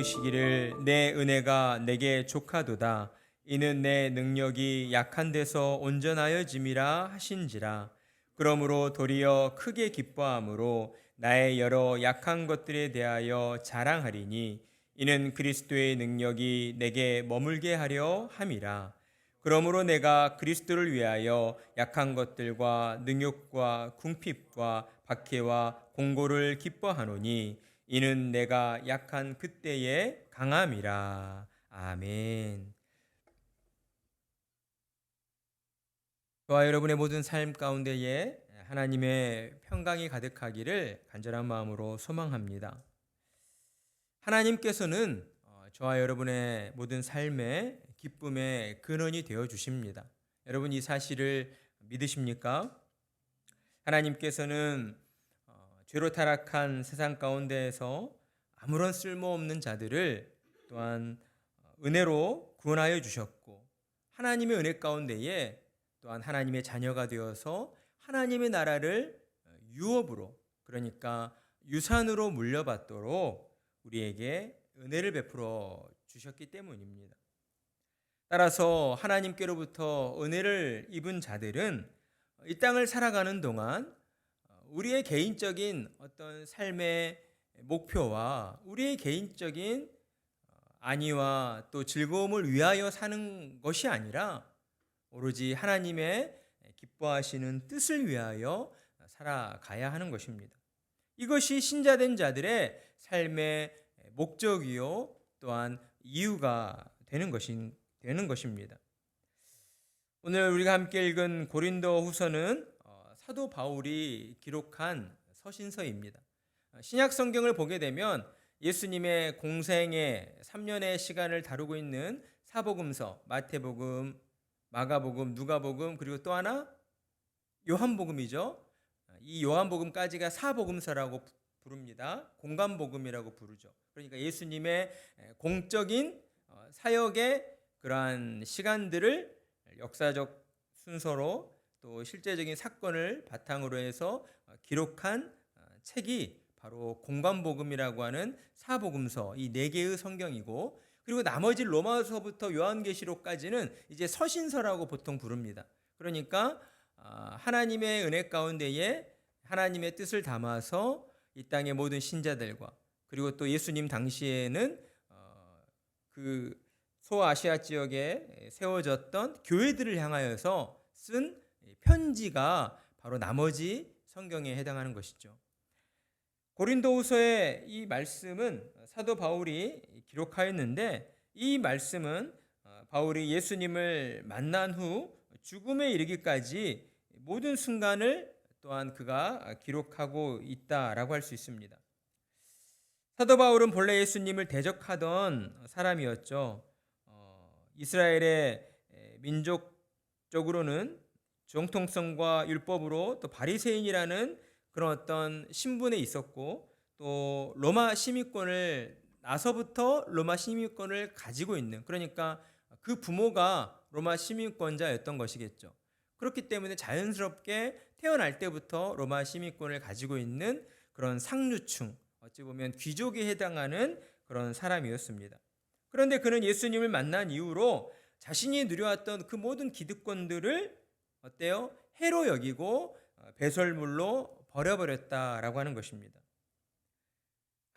이르시기를 내 은혜가 내게 족하도다. 이는 내 능력이 약한 데서 온전하여짐이라 하신지라. 그러므로 도리어 크게 기뻐함으로 나의 여러 약한 것들에 대하여 자랑하리니 이는 그리스도의 능력이 내게 머물게 하려 함이라. 그러므로 내가 그리스도를 위하여 약한 것들과 능욕과 궁핍과 박해와 공고를 기뻐하노니 이는 내가 약한 그때의 강함이라. 아멘. 저와 여러분의 모든 삶 가운데에 하나님의 평강이 가득하기를 간절한 마음으로 소망합니다. 하나님께서는 저와 여러분의 모든 삶의 기쁨의 근원이 되어 주십니다. 여러분 이 사실을 믿으십니까? 하나님께서는 죄로 타락한 세상 가운데에서 아무런 쓸모없는 자들을 또한 은혜로 구원하여 주셨고, 하나님의 은혜 가운데에 또한 하나님의 자녀가 되어서 하나님의 나라를 유업으로, 그러니까 유산으로 물려받도록 우리에게 은혜를 베풀어 주셨기 때문입니다. 따라서 하나님께로부터 은혜를 입은 자들은 이 땅을 살아가는 동안 우리의 개인적인 어떤 삶의 목표와 우리의 개인적인 안위와 또 즐거움을 위하여 사는 것이 아니라 오로지 하나님의 기뻐하시는 뜻을 위하여 살아가야 하는 것입니다. 이것이 신자된 자들의 삶의 목적이요 또한 이유가 되는 것입니다. 오늘 우리가 함께 읽은 고린도후서는 사도 바울이 기록한 서신서입니다. 신약 성경을 보게 되면 예수님의 공생의 3년의 시간을 다루고 있는 사복음서, 마태복음, 마가복음, 누가복음, 그리고 또 하나 요한복음이죠. 이 요한복음까지가 사복음서라고 부릅니다. 공간복음이라고 부르죠. 그러니까 예수님의 공적인 사역의 그러한 시간들을 역사적 순서로 또 실제적인 사건을 바탕으로 해서 기록한 책이 바로 공간복음이라고 하는 사복음서, 이 네 개의 성경이고, 그리고 나머지 로마서부터 요한계시록까지는 이제 서신서라고 보통 부릅니다. 그러니까 하나님의 은혜 가운데에 하나님의 뜻을 담아서 이 땅의 모든 신자들과, 그리고 또 예수님 당시에는 그 소아시아 지역에 세워졌던 교회들을 향하여서 쓴 편지가 바로 나머지 성경에 해당하는 것이죠. 고린도후서의 이 말씀은 사도 바울이 기록하였는데, 이 말씀은 바울이 예수님을 만난 후 죽음에 이르기까지 모든 순간을 또한 그가 기록하고 있다라고 할 수 있습니다. 사도 바울은 본래 예수님을 대적하던 사람이었죠. 이스라엘의 민족적으로는 정통성과 율법으로 또 바리새인이라는 그런 어떤 신분에 있었고, 또 로마 시민권을 나서부터 로마 시민권을 가지고 있는, 그러니까 그 부모가 로마 시민권자였던 것이겠죠. 그렇기 때문에 자연스럽게 태어날 때부터 로마 시민권을 가지고 있는 그런 상류층, 어찌 보면 귀족에 해당하는 그런 사람이었습니다. 그런데 그는 예수님을 만난 이후로 자신이 누려왔던 그 모든 기득권들을 어때요? 해로 여기고 배설물로 버려버렸다라고 하는 것입니다.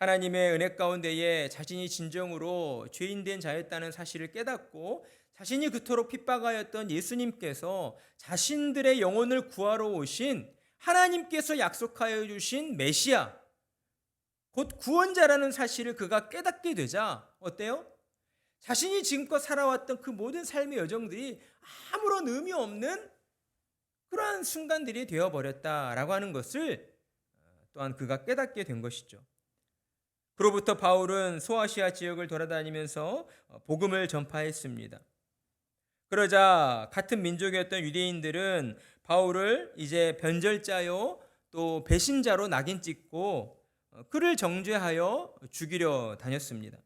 하나님의 은혜 가운데에 자신이 진정으로 죄인된 자였다는 사실을 깨닫고 자신이 그토록 핍박하였던 예수님께서 자신들의 영혼을 구하러 오신 하나님께서 약속하여 주신 메시아, 곧 구원자라는 사실을 그가 깨닫게 되자 어때요? 자신이 지금껏 살아왔던 그 모든 삶의 여정들이 아무런 의미 없는 그러한 순간들이 되어버렸다라고 하는 것을 또한 그가 깨닫게 된 것이죠. 그로부터 바울은 소아시아 지역을 돌아다니면서 복음을 전파했습니다. 그러자 같은 민족이었던 유대인들은 바울을 이제 변절자요 또 배신자로 낙인 찍고 그를 정죄하여 죽이려 다녔습니다.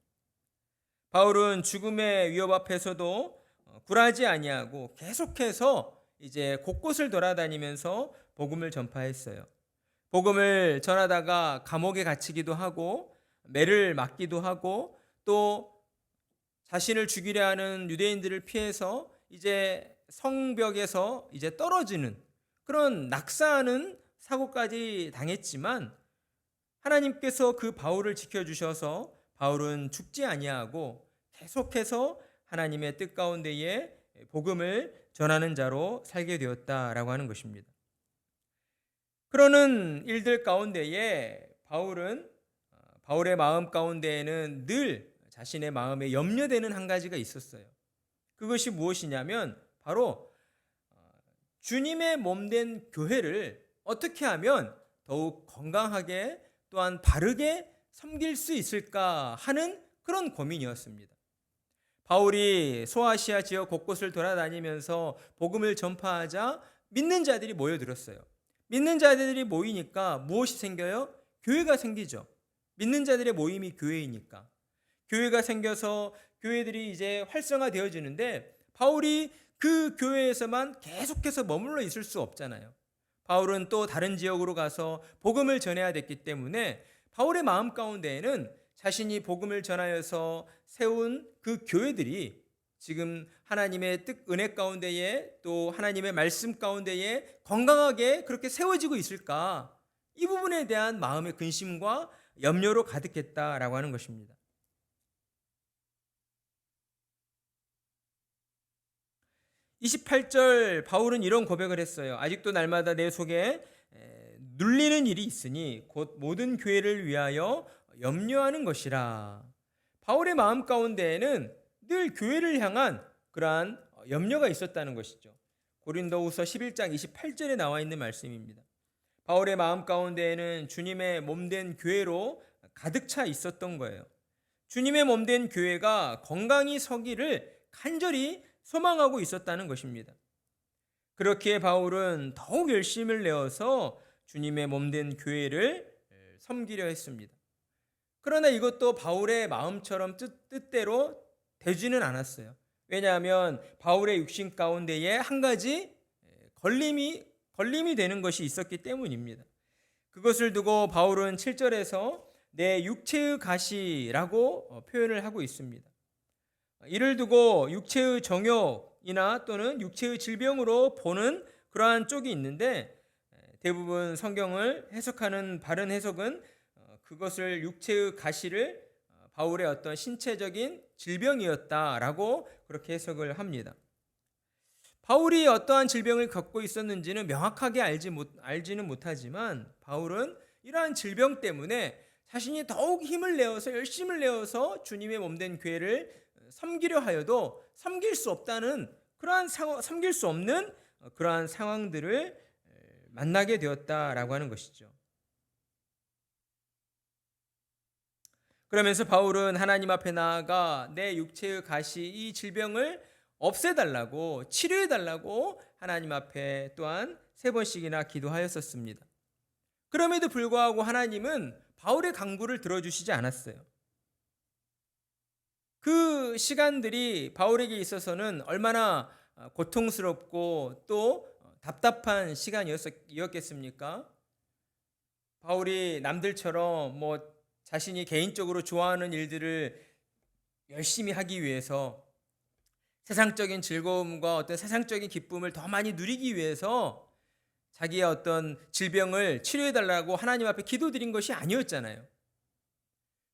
바울은 죽음의 위협 앞에서도 굴하지 아니하고 계속해서 이제 곳곳을 돌아다니면서 복음을 전파했어요. 복음을 전하다가 감옥에 갇히기도 하고 매를 맞기도 하고 또 자신을 죽이려 하는 유대인들을 피해서 이제 성벽에서 이제 떨어지는 그런 낙사하는 사고까지 당했지만 하나님께서 그 바울을 지켜주셔서 바울은 죽지 아니하고 계속해서 하나님의 뜻 가운데에 복음을 전하는 자로 살게 되었다라고 하는 것입니다. 그러는 일들 가운데에 바울의 마음 가운데에는 늘 자신의 마음에 염려되는 한 가지가 있었어요. 그것이 무엇이냐면 바로 주님의 몸된 교회를 어떻게 하면 더욱 건강하게 또한 바르게 섬길 수 있을까 하는 그런 고민이었습니다. 바울이 소아시아 지역 곳곳을 돌아다니면서 복음을 전파하자 믿는 자들이 모여들었어요. 믿는 자들이 모이니까 무엇이 생겨요? 교회가 생기죠. 믿는 자들의 모임이 교회이니까. 교회가 생겨서 교회들이 이제 활성화되어지는데 바울이 그 교회에서만 계속해서 머물러 있을 수 없잖아요. 바울은 또 다른 지역으로 가서 복음을 전해야 됐기 때문에 바울의 마음 가운데에는 자신이 복음을 전하여서 세운 그 교회들이 지금 하나님의 뜻 은혜 가운데에 또 하나님의 말씀 가운데에 건강하게 그렇게 세워지고 있을까? 이 부분에 대한 마음의 근심과 염려로 가득했다라고 하는 것입니다. 28절 바울은 이런 고백을 했어요. 아직도 날마다 내 속에 눌리는 일이 있으니 곧 모든 교회를 위하여 염려하는 것이라. 바울의 마음 가운데에는 늘 교회를 향한 그러한 염려가 있었다는 것이죠. 고린도후서 11장 28절에 나와 있는 말씀입니다. 바울의 마음 가운데에는 주님의 몸된 교회로 가득 차 있었던 거예요. 주님의 몸된 교회가 건강히 서기를 간절히 소망하고 있었다는 것입니다. 그렇기에 바울은 더욱 열심을 내어서 주님의 몸된 교회를 섬기려 했습니다. 그러나 이것도 바울의 마음처럼 뜻대로 되지는 않았어요. 왜냐하면 바울의 육신 가운데에 한 가지 걸림이 되는 것이 있었기 때문입니다. 그것을 두고 바울은 7절에서 내 육체의 가시라고 표현을 하고 있습니다. 이를 두고 육체의 정욕이나 또는 육체의 질병으로 보는 그러한 쪽이 있는데 대부분 성경을 해석하는 바른 해석은 그것을 육체의 가시를 바울의 어떤 신체적인 질병이었다라고 그렇게 해석을 합니다. 바울이 어떠한 질병을 갖고 있었는지는 명확하게 알지는 못하지만 바울은 이러한 질병 때문에 자신이 더욱 힘을 내어서 열심을 내어서 주님의 몸된 교회를 섬기려 하여도 섬길 수 없다는 섬길 수 없는 그러한 상황들을 만나게 되었다라고 하는 것이죠. 그러면서 바울은 하나님 앞에 나아가 내 육체의 가시 이 질병을 없애달라고 치료해달라고 하나님 앞에 또한 3번씩이나 기도하였었습니다. 그럼에도 불구하고 하나님은 바울의 간구를 들어주시지 않았어요. 그 시간들이 바울에게 있어서는 얼마나 고통스럽고 또 답답한 시간이었겠습니까? 바울이 남들처럼 자신이 개인적으로 좋아하는 일들을 열심히 하기 위해서 세상적인 즐거움과 어떤 세상적인 기쁨을 더 많이 누리기 위해서 자기의 어떤 질병을 치료해달라고 하나님 앞에 기도드린 것이 아니었잖아요.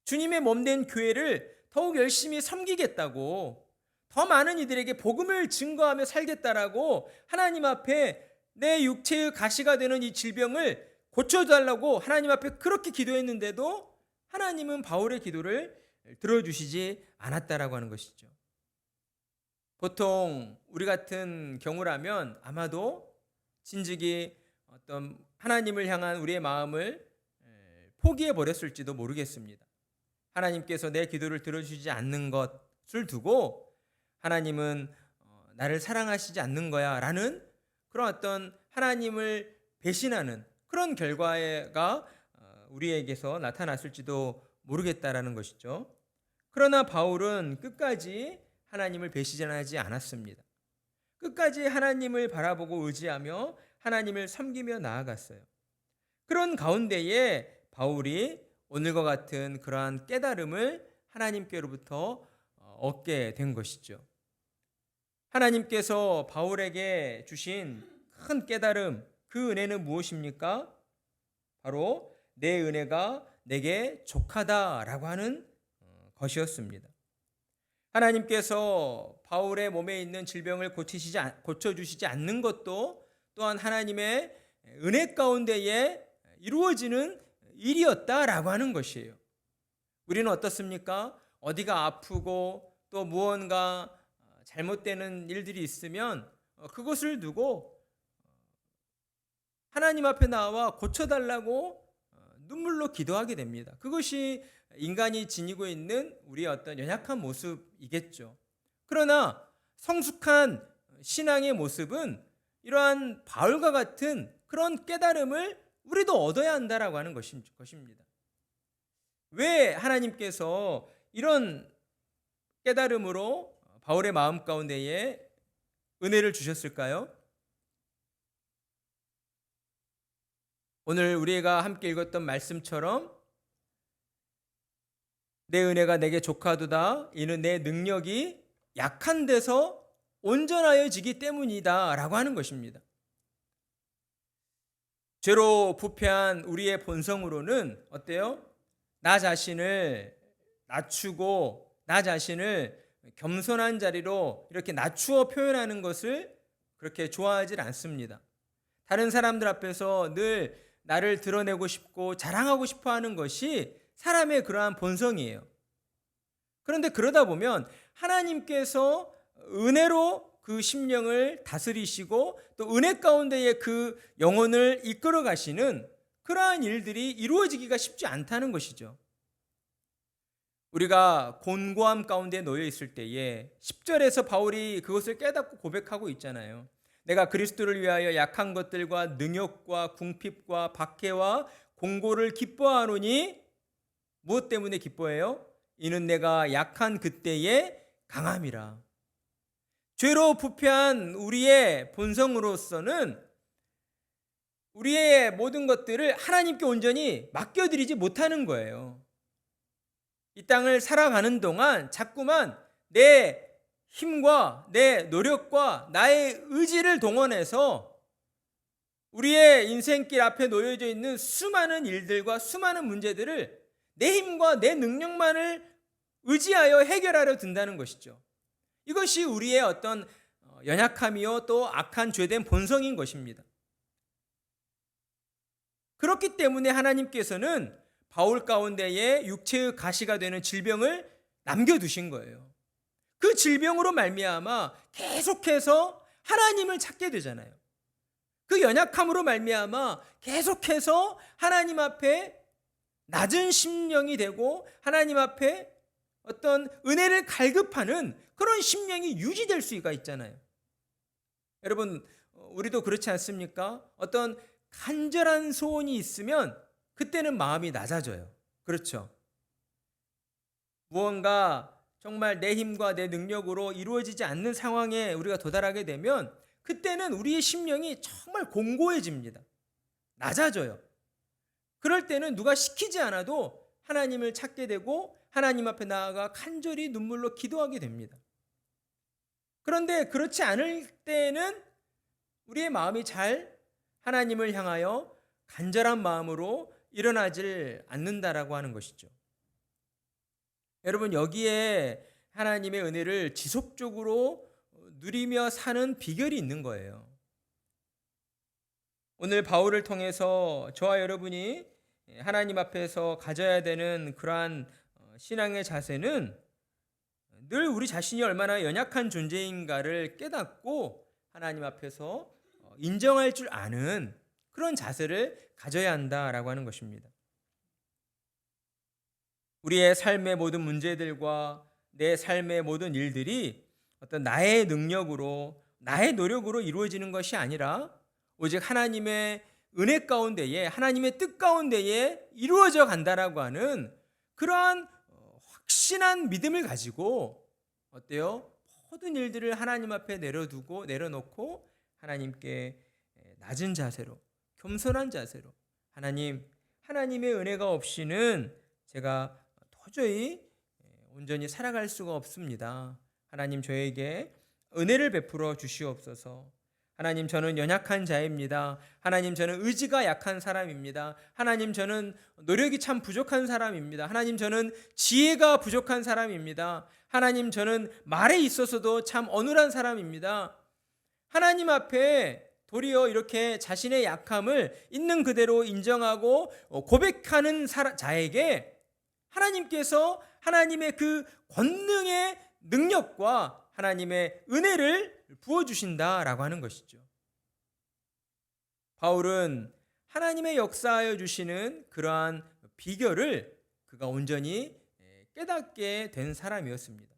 주님의 몸된 교회를 더욱 열심히 섬기겠다고 더 많은 이들에게 복음을 증거하며 살겠다라고 하나님 앞에 내 육체의 가시가 되는 이 질병을 고쳐달라고 하나님 앞에 그렇게 기도했는데도 하나님은 바울의 기도를 들어주시지 않았다라고 하는 것이죠. 보통 우리 같은 경우라면 아마도 진즉이 어떤 하나님을 향한 우리의 마음을 포기해 버렸을지도 모르겠습니다. 하나님께서 내 기도를 들어주시지 않는 것을 두고 하나님은 나를 사랑하시지 않는 거야 라는 그런 어떤 하나님을 배신하는 그런 결과가 우리에게서 나타났을지도 모르겠다라는 것이죠. 그러나 바울은 끝까지 하나님을 배신하지 않았습니다. 끝까지 하나님을 바라보고 의지하며 하나님을 섬기며 나아갔어요. 그런 가운데에 바울이 오늘과 같은 그러한 깨달음을 하나님께로부터 얻게 된 것이죠. 하나님께서 바울에게 주신 큰 깨달음, 그 은혜는 무엇입니까? 바로 내 은혜가 내게 족하다라고 하는 것이었습니다. 하나님께서 바울의 몸에 있는 질병을 고쳐주시지 않는 것도 또한 하나님의 은혜 가운데에 이루어지는 일이었다라고 하는 것이에요. 우리는 어떻습니까? 어디가 아프고 또 무언가 잘못되는 일들이 있으면 그것을 두고 하나님 앞에 나와 고쳐달라고 눈물로 기도하게 됩니다. 그것이 인간이 지니고 있는 우리의 어떤 연약한 모습이겠죠. 그러나 성숙한 신앙의 모습은 이러한 바울과 같은 그런 깨달음을 우리도 얻어야 한다라고 하는 것입니다. 왜 하나님께서 이런 깨달음으로 바울의 마음 가운데에 은혜를 주셨을까요? 오늘 우리가 함께 읽었던 말씀처럼 내 은혜가 내게 족하도다. 이는 내 능력이 약한 데서 온전하여지기 때문이다 라고 하는 것입니다. 죄로 부패한 우리의 본성으로는 어때요? 나 자신을 낮추고 나 자신을 겸손한 자리로 이렇게 낮추어 표현하는 것을 그렇게 좋아하지 않습니다. 다른 사람들 앞에서 늘 나를 드러내고 싶고 자랑하고 싶어 하는 것이 사람의 그러한 본성이에요. 그런데 그러다 보면 하나님께서 은혜로 그 심령을 다스리시고 또 은혜 가운데에 그 영혼을 이끌어 가시는 그러한 일들이 이루어지기가 쉽지 않다는 것이죠. 우리가 곤고함 가운데 놓여 있을 때에 10절에서 바울이 그것을 깨닫고 고백하고 있잖아요. 내가 그리스도를 위하여 약한 것들과 능욕과 궁핍과 박해와 공고를 기뻐하노니 무엇 때문에 기뻐해요? 이는 내가 약한 그때의 강함이라. 죄로 부패한 우리의 본성으로서는 우리의 모든 것들을 하나님께 온전히 맡겨드리지 못하는 거예요. 이 땅을 살아가는 동안 자꾸만 내 힘과 내 노력과 나의 의지를 동원해서 우리의 인생길 앞에 놓여져 있는 수많은 일들과 수많은 문제들을 내 힘과 내 능력만을 의지하여 해결하려 든다는 것이죠. 이것이 우리의 어떤 연약함이요 또 악한 죄된 본성인 것입니다. 그렇기 때문에 하나님께서는 바울 가운데에 육체의 가시가 되는 질병을 남겨두신 거예요. 그 질병으로 말미암아 계속해서 하나님을 찾게 되잖아요. 그 연약함으로 말미암아 계속해서 하나님 앞에 낮은 심령이 되고 하나님 앞에 어떤 은혜를 갈급하는 그런 심령이 유지될 수가 있잖아요. 여러분, 우리도 그렇지 않습니까? 어떤 간절한 소원이 있으면 그때는 마음이 낮아져요. 그렇죠? 무언가 정말 내 힘과 내 능력으로 이루어지지 않는 상황에 우리가 도달하게 되면 그때는 우리의 심령이 정말 공고해집니다. 낮아져요. 그럴 때는 누가 시키지 않아도 하나님을 찾게 되고 하나님 앞에 나아가 간절히 눈물로 기도하게 됩니다. 그런데 그렇지 않을 때는 우리의 마음이 잘 하나님을 향하여 간절한 마음으로 일어나질 않는다라고 하는 것이죠. 여러분, 여기에 하나님의 은혜를 지속적으로 누리며 사는 비결이 있는 거예요. 오늘 바울을 통해서 저와 여러분이 하나님 앞에서 가져야 되는 그러한 신앙의 자세는 늘 우리 자신이 얼마나 연약한 존재인가를 깨닫고 하나님 앞에서 인정할 줄 아는 그런 자세를 가져야 한다라고 하는 것입니다. 우리의 삶의 모든 문제들과 내 삶의 모든 일들이 어떤 나의 능력으로 나의 노력으로 이루어지는 것이 아니라 오직 하나님의 은혜 가운데에 하나님의 뜻 가운데에 이루어져 간다라고 하는 그러한 확신한 믿음을 가지고 어때요? 모든 일들을 하나님 앞에 내려놓고 하나님께 낮은 자세로 겸손한 자세로 하나님의 은혜가 없이는 제가 도저히 온전히 살아갈 수가 없습니다. 하나님 저에게 은혜를 베풀어 주시옵소서. 하나님 저는 연약한 자입니다. 하나님 저는 의지가 약한 사람입니다. 하나님 저는 노력이 참 부족한 사람입니다. 하나님 저는 지혜가 부족한 사람입니다. 하나님 저는 말에 있어서도 참 어눌한 사람입니다. 하나님 앞에 도리어 이렇게 자신의 약함을 있는 그대로 인정하고 고백하는 자에게 하나님께서 하나님의 그 권능의 능력과 하나님의 은혜를 부어주신다라고 하는 것이죠. 바울은 하나님의 역사하여 주시는 그러한 비결을 그가 온전히 깨닫게 된 사람이었습니다.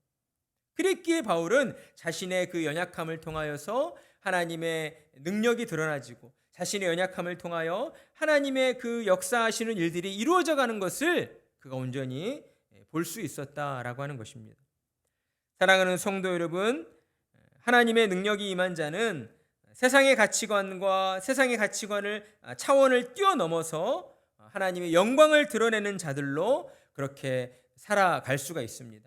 그랬기에 바울은 자신의 그 연약함을 통하여서 하나님의 능력이 드러나지고 자신의 연약함을 통하여 하나님의 그 역사하시는 일들이 이루어져 가는 것을 그가 온전히 볼 수 있었다라고 하는 것입니다. 사랑하는 성도 여러분, 하나님의 능력이 임한 자는 세상의 가치관과 세상의 가치관을 차원을 뛰어넘어서 하나님의 영광을 드러내는 자들로 그렇게 살아갈 수가 있습니다.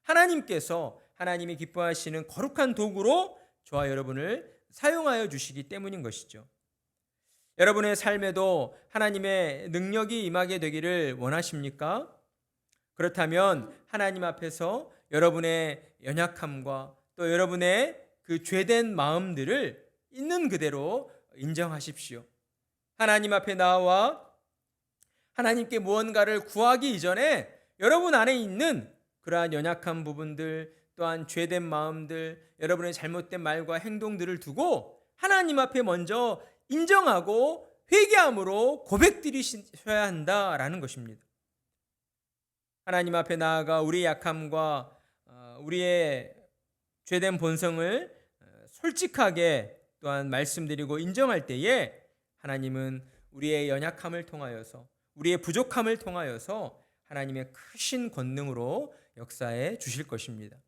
하나님께서 하나님이 기뻐하시는 거룩한 도구로 저와 여러분을 사용하여 주시기 때문인 것이죠. 여러분의 삶에도 하나님의 능력이 임하게 되기를 원하십니까? 그렇다면 하나님 앞에서 여러분의 연약함과 또 여러분의 그 죄된 마음들을 있는 그대로 인정하십시오. 하나님 앞에 나와 하나님께 무언가를 구하기 이전에 여러분 안에 있는 그러한 연약한 부분들 또한 죄된 마음들, 여러분의 잘못된 말과 행동들을 두고 하나님 앞에 먼저 인정하고 회개함으로 고백드리셔야 한다라는 것입니다. 하나님 앞에 나아가 우리의 약함과 우리의 죄된 본성을 솔직하게 또한 말씀드리고 인정할 때에 하나님은 우리의 연약함을 통하여서 우리의 부족함을 통하여서 하나님의 크신 권능으로 역사해 주실 것입니다.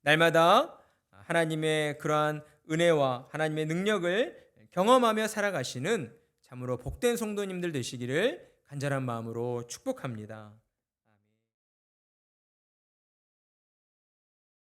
날마다 하나님의 그러한 은혜와 하나님의 능력을 경험하며 살아가시는 참으로 복된 성도님들 되시기를 간절한 마음으로 축복합니다.